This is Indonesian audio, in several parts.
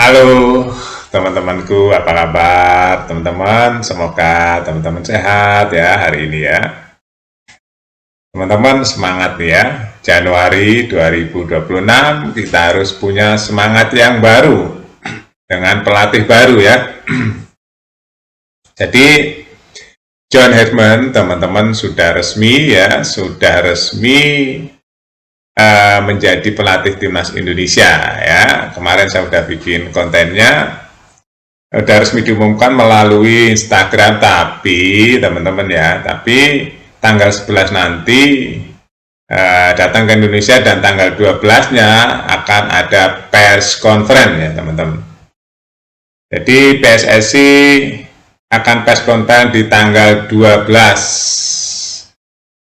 Halo teman-temanku, apa kabar teman-teman? Semoga teman-teman sehat ya hari ini ya. Teman-teman semangat ya. Januari 2026 kita harus punya semangat yang baru dengan pelatih baru ya. Jadi John Herdman teman-teman sudah resmi ya, menjadi pelatih timnas Indonesia ya. Kemarin saya sudah bikin kontennya, sudah resmi diumumkan melalui Instagram, tapi teman-teman ya, tapi tanggal 11 nanti datang ke Indonesia dan tanggal 12-nya akan ada pers conference ya teman-teman. Jadi PSSI akan pers conference di tanggal 12.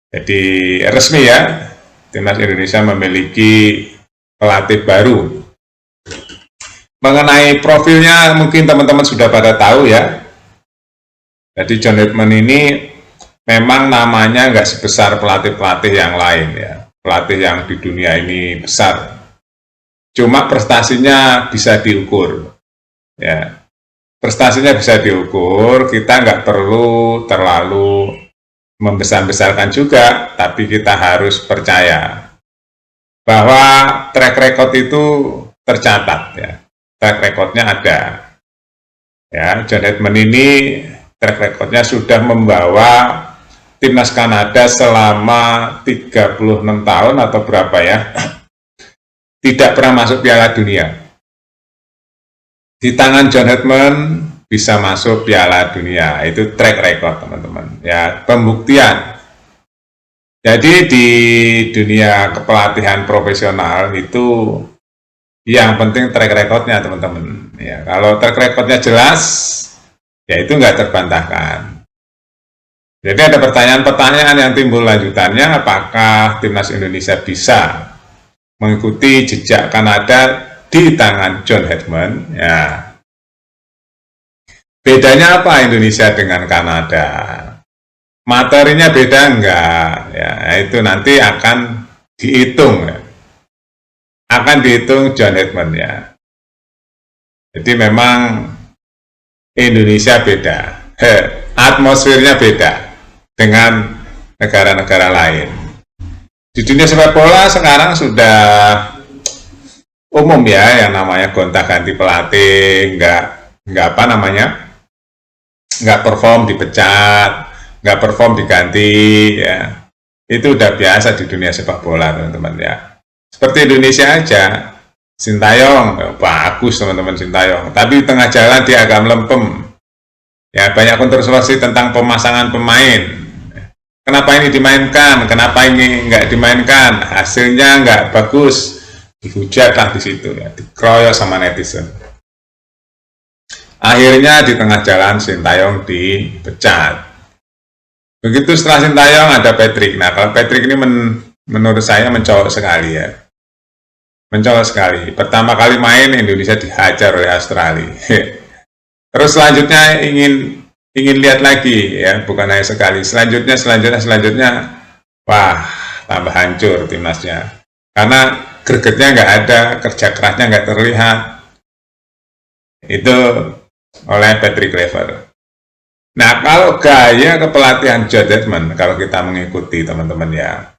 Jadi resmi ya, Timnas Indonesia memiliki pelatih baru. Mengenai profilnya mungkin teman-teman sudah pada tahu ya. Jadi John Herdman ini memang namanya nggak sebesar pelatih-pelatih yang lain ya. Pelatih yang di dunia ini besar. Cuma prestasinya bisa diukur. Ya. Prestasinya bisa diukur, kita nggak perlu terlalu membesar-besarkan juga, tapi kita harus percaya bahwa track record itu tercatat ya. Track recordnya ada ya. John Herdman ini track recordnya sudah membawa timnas Kanada selama 36 tahun atau berapa ya, tidak pernah masuk Piala Dunia. Di tangan John Herdman bisa masuk Piala Dunia, itu track record teman-teman ya, pembuktian. Jadi di dunia kepelatihan profesional itu yang penting track recordnya teman-teman ya. Kalau track recordnya jelas ya itu nggak terbantahkan. Jadi ada pertanyaan-pertanyaan yang timbul lanjutannya, apakah timnas Indonesia bisa mengikuti jejak Kanada di tangan John Herdman ya. Bedanya apa Indonesia dengan Kanada? Materinya beda enggak? Ya, itu nanti akan dihitung ya. Akan dihitung John Herdman ya. Jadi memang Indonesia beda. Atmosfernya beda dengan negara-negara lain. Di dunia sepak bola sekarang sudah umum ya yang namanya gonta-ganti pelatih, nggak perform dipecat, nggak perform diganti ya. Itu udah biasa di dunia sepak bola teman-teman ya. Seperti Indonesia aja, Sintayong bagus teman-teman Sintayong, tapi di tengah jalan dia agak melempem ya. Banyak kontroversi tentang pemasangan pemain. Kenapa ini dimainkan, kenapa ini nggak dimainkan, hasilnya nggak bagus, dihujatlah di situ ya, dikeroyok sama netizen. Akhirnya di tengah jalan Sintayong dipecat. Begitu setelah Sintayong ada Patrick. Nah kalau Patrick ini menurut saya mencolok sekali ya, mencolok sekali. Pertama kali main Indonesia dihajar oleh Australia. Terus selanjutnya ingin lihat lagi ya, bukan hanya sekali. Selanjutnya, wah tambah hancur timnasnya. Karena gregetnya nggak ada, kerja kerasnya nggak terlihat. Itu oleh Patrick Kluivert. Nah kalau gaya kepelatihan John Herdman, kalau kita mengikuti teman-teman ya,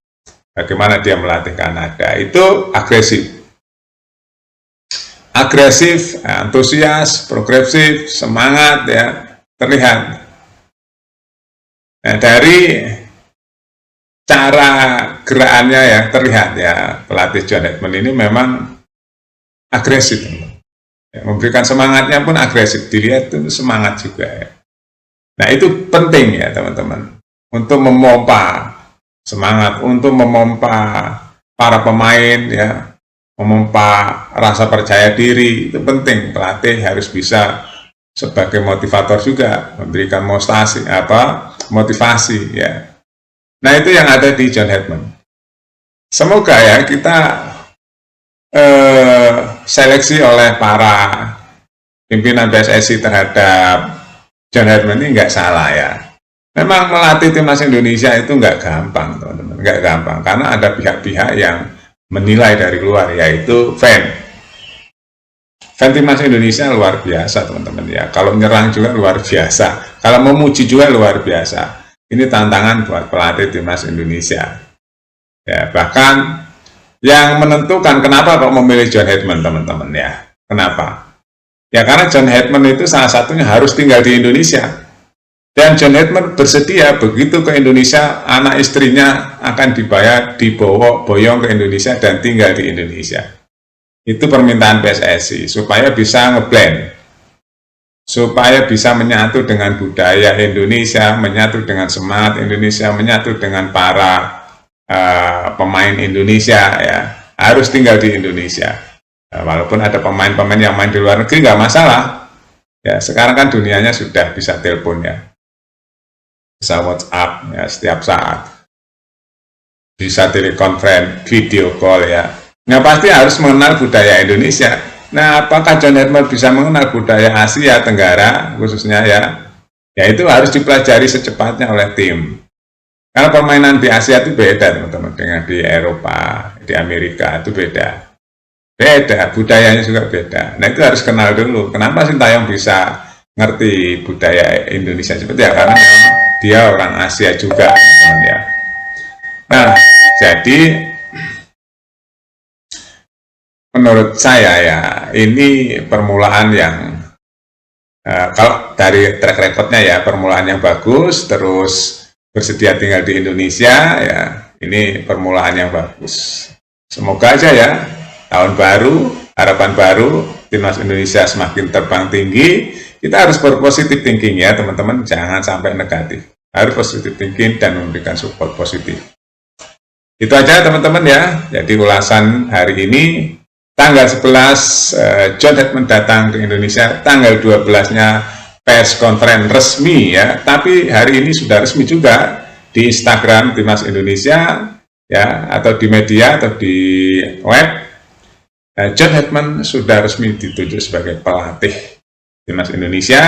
bagaimana dia melatih Kanada, itu agresif, antusias, progresif, semangat ya, terlihat. Nah dari cara gerakannya ya terlihat ya, pelatih John Herdman ini memang agresif ya, memberikan semangatnya pun agresif, dilihat itu semangat juga ya. Nah itu penting ya teman-teman, untuk memompa semangat, untuk memompa para pemain ya, memompa rasa percaya diri. Itu penting, pelatih harus bisa sebagai motivator juga, memberikan motivasi ya. Nah itu yang ada di John Herdman. Semoga ya kita seleksi oleh para pimpinan PSSI terhadap John Herdman ini nggak salah ya. Memang melatih timnas Indonesia itu nggak gampang teman-teman, nggak gampang, karena ada pihak-pihak yang menilai dari luar, yaitu Kan timnas Indonesia luar biasa teman-teman ya. Kalau menyerang juga luar biasa. Kalau memuji juga luar biasa. Ini tantangan buat pelatih timnas Indonesia. Ya, bahkan yang menentukan kenapa kok memilih John Hedman teman-teman ya. Kenapa? Ya karena John Hedman itu salah satunya harus tinggal di Indonesia. Dan John Hedman bersedia begitu ke Indonesia, anak istrinya akan dibawa boyong ke Indonesia dan tinggal di Indonesia. Itu permintaan PSSI supaya bisa ngeblend, supaya bisa menyatu dengan budaya Indonesia, menyatu dengan semangat Indonesia, menyatu dengan para pemain Indonesia ya, harus tinggal di Indonesia. Walaupun ada pemain-pemain yang main di luar negeri nggak masalah. Ya sekarang kan dunianya sudah bisa telepon ya, bisa WhatsApp ya setiap saat, bisa telekonferensi, video call ya. Nah pasti harus mengenal budaya Indonesia. Nah apakah John Hedman bisa mengenal budaya Asia Tenggara khususnya ya? Ya itu harus dipelajari secepatnya oleh tim. Karena permainan di Asia itu beda teman-teman dengan di Eropa, di Amerika itu beda. Beda, budayanya juga beda. Nah itu harus kenal dulu. Kenapa Sintayong bisa ngerti budaya Indonesia seperti ya? Karena dia orang Asia juga teman-teman ya. Nah jadi menurut saya ya, ini permulaan yang kalau dari track recordnya ya, permulaan yang bagus, terus bersedia tinggal di Indonesia ya, ini permulaan yang bagus. Semoga aja ya, tahun baru, harapan baru, timnas Indonesia semakin terbang tinggi. Kita harus berpositif thinking ya teman-teman, jangan sampai negatif. Harus positif thinking dan memberikan support positif. Itu aja teman-teman ya, jadi ulasan hari ini. Tanggal 11 John Hedman datang ke Indonesia, tanggal 12-nya pers conference resmi ya, tapi hari ini sudah resmi juga di Instagram Timnas Indonesia ya, atau di media atau di web. John Hedman sudah resmi ditunjuk sebagai pelatih Timnas Indonesia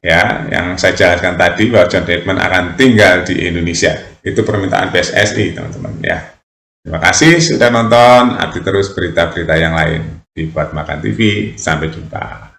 ya, yang saya jelaskan tadi bahwa John Hedman akan tinggal di Indonesia. Itu permintaan PSSI teman-teman ya. Terima kasih sudah nonton, update terus berita-berita yang lain di Buat Makan TV. Sampai jumpa.